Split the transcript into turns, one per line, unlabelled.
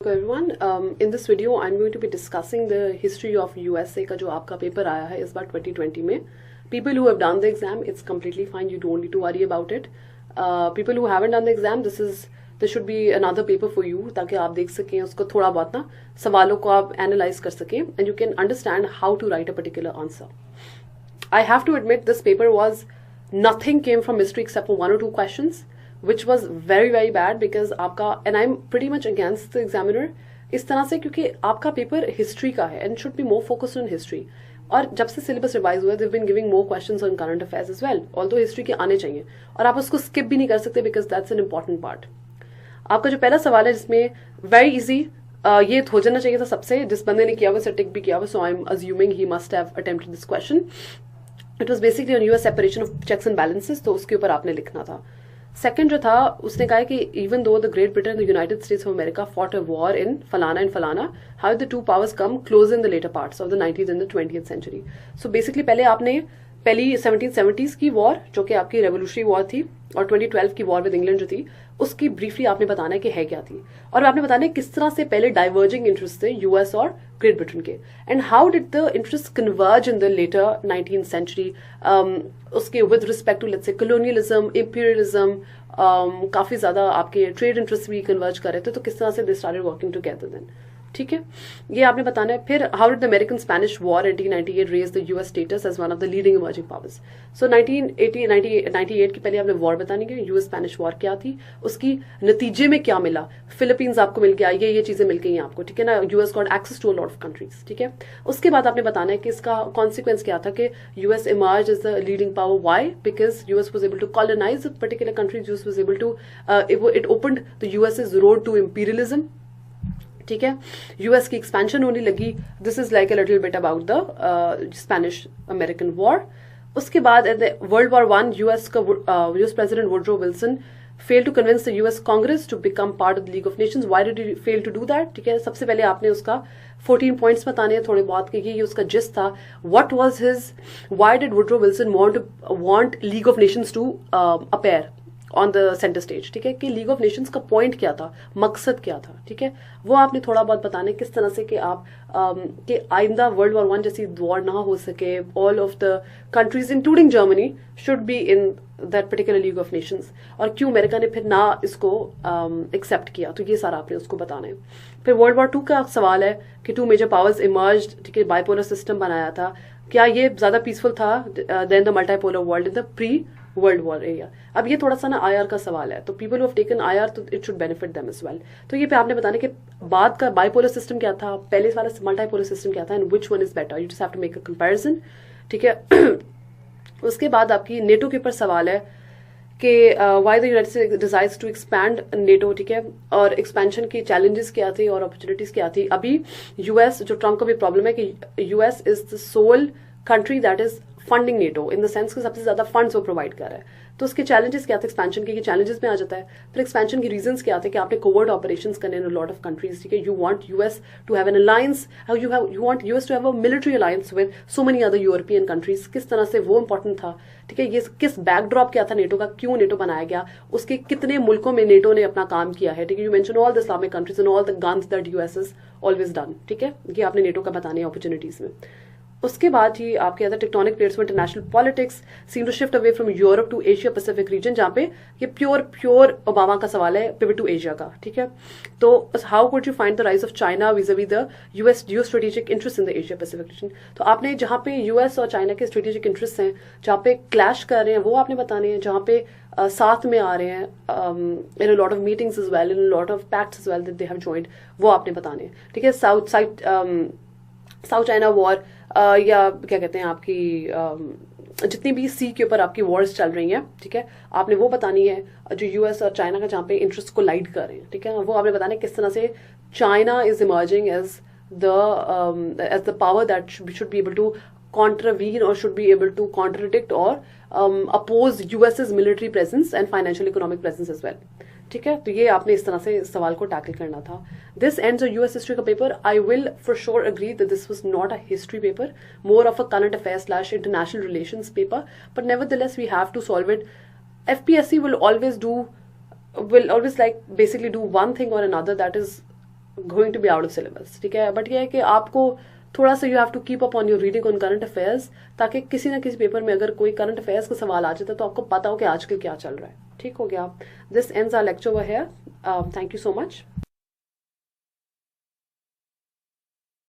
Hello everyone. In this video, I'm going to be discussing the history of USA का जो आपका paper आया है इस बार 2020 में. People who have done the exam, it's completely fine. You don't need to worry about it. People who haven't done the exam, this should be another paper for you ताकि आप देख सकें उसको थोड़ा बहुत ना सवालों को आप analyze कर सकें and you can understand how to write a particular answer. I have to admit this paper was nothing came from history except for one or two questions. Which was very bad because आपका and I'm pretty much against the examiner इस तरह से क्योंकि आपका paper history का है and should be more focused on history. और जब से सिलेबस रिवाइज हुआ they've been giving more questions on current affairs as well. Although history के आने चाहिए और आप उसको स्किप भी नहीं कर सकते because that's an important part. आपका जो पहला सवाल है जिसमें very easy ये हो जाना चाहिए था सबसे जिस बंदे ने किया हुआ टिक भी किया हुआ so I'm assuming he must have attempted this question. It was basically on US separation of checks and balances तो उसके ऊपर आपने लिखना था. सेकंड जो था उसने कहा कि even though the great Britain the United States of America fought a war in फलाना how the two powers come close in the latter parts of the 19th and the 20th century. So basically पहले आपने पहली 1770s की war जो कि आपकी revolutionary war थी और 2012 की वॉर विद इंग्लैंड जो थी उसकी ब्रीफली आपने बताना है कि है क्या थी और आपने बताना है किस तरह से पहले डाइवर्जिंग इंटरेस्ट थे यूएस और ग्रेट ब्रिटेन के and how did the interest converge in the latter 19th century उसके with respect to let's say colonialism imperialism काफी ज्यादा आपके ट्रेड इंटरेस्ट भी कन्वर्ज कर रहे थे तो किस तरह से they started working together then. ठीक है ये आपने बताना है. फिर how did the American Spanish war 1898 raise the US status as one of the leading emerging powers. So 1998 की पहले आपने वॉर बतानी है यूएस स्पेनिश वॉर क्या थी उसकी नतीजे में क्या मिला. फिलीपींस आपको मिल गया ये चीजें मिल गई आपको ठीक है ना. US got access to a lot of countries. ठीक है उसके बाद आपने बताना है कि इसका कॉन्सिक्वेंस क्या था कि US emerge as the leading power. Why? Because US was able to colonise particular countries. US was able to it opened the USS road to imperialism. ठीक है यूएस की एक्सपेंशन होने लगी. This is like a little bit about the Spanish American war. उसके बाद world war one US president Woodrow Wilson failed to convince the US Congress to become part of the League of Nations. Why did he fail to do that? ठीक है सबसे पहले आपने उसका 14 points बताने हैं थोड़े बहुत कि ये उसका जिस्ट था. What was his? Why did Woodrow Wilson want League of Nations to appear on the centre stage. ठीक है कि लीग ऑफ नेशंस का पॉइंट क्या था मकसद क्या था. ठीक है वो आपने थोड़ा बहुत बताना है किस तरह से कि आप कि आइंदा वर्ल्ड वॉर वन जैसी वॉर ना हो सके. All of the countries including Germany should be in that particular league of Nations और क्यों अमेरिका ने फिर ना इसको एक्सेप्ट किया तो ये सारा आपने उसको बताना है. फिर वर्ल्ड वॉर टू का सवाल है कि टू मेजर पावर्स इमर्ज्ड. ठीक है बाइपोलर सिस्टम बनाया था. क्या ये ज्यादा पीसफुल था than the multipolar world in the pre world war area. अब ये थोड़ा सा ना आईआर का सवाल है तो people who have taken IR तो it should benefit them as well. तो ये पे आपने बताना कि बाद का बाइपोलर सिस्टम क्या था पहले वाला मल्टीपोलर सिस्टम क्या था and which one is better. You just have to make a comparison. ठीक है उसके बाद आपकी नेटो के ऊपर सवाल है कि why the United States decides to expand NATO. ठीक है और एक्सपेंशन की चैलेंजेस क्या थे और अपॉर्चुनिटीज क्या थी. अभी यूएस जो ट्रम्प का भी प्रॉब्लम है कि US is the sole country that is funding NATO in the sense कि सबसे ज्यादा फंड्स वो प्रोवाइड कर रहा है. तो उसके चैलेंजेस क्या थे एक्सपेंशन के चैलेंजेस में आ जाता है. फिर एक्सपेंशन की रीजंस क्या थे कि आपने कोवर्ट ऑपरेशंस करने इन लॉट ऑफ कंट्रीज. ठीक है you want US to have an alliance you want US to have a military alliance with so many other European countries. किस तरह से वो इंपॉर्टेंट था. ठीक है ये किस बैकड्रॉप क्या था नेटो का क्यों नेटो बनाया गया उसके कितने मुल्कों में नेटो ने अपना काम किया है. ठीक है you mention all the Islamic countries and all the guns that US is always done. ठीक है ये आपने नेटो का बताने अपॉर्चुनिटीज में. उसके बाद ही आपके अदर टेक्टोनिक प्लेट्स में international politics seem to shift away from Europe to Asia Pacific region जहां पे ये प्योर ओबामा का सवाल है पिवट टू एशिया का. ठीक है तो how could you find the rise of China vis-a-vis the US geostrategic interest in the Asia Pacific region. तो आपने जहां पे यूएस और चाइना के स्ट्रेटेजिक इंटरेस्ट हैं जहां पे क्लैश कर रहे हैं वो आपने बताने हैं. जहां पे साथ में आ रहे हैं in a lot of meetings as well in a lot of pacts as well that they have joined वो आपने बताने हैं. ठीक है साउथ चाइना वॉर या क्या कहते हैं आपकी जितनी भी सी के ऊपर आपकी वॉर्स चल रही हैं. ठीक है आपने वो बतानी है जो यूएस और चाइना का जहाँ पे इंटरेस्ट को लाइट कर रहे हैं. ठीक है वो आपने बताना है किस तरह से China is emerging as the power that should be able to contravene or should be able to contradict or oppose US's military presence and financial economic presence as well. ठीक है तो ये आपने इस तरह से सवाल को टैकल करना था. This ends a US history का paper. I will for sure agree that this was not a history paper, more of a current affairs / international relations paper, but nevertheless we have to solve it. FPSC will always like basically do one thing or another, that is going to be out of syllabus, ठीक है। But ये है कि आपको थोड़ा सा you have to keep up on your reading on current affairs, ताकि किसी ना किसी पेपर में अगर कोई करंट अफेयर्स का सवाल आ जाता है तो आपको पता हो कि आजकल क्या चल रहा है। ठीक हो गया। This ends our lecture over here. Thank you so much.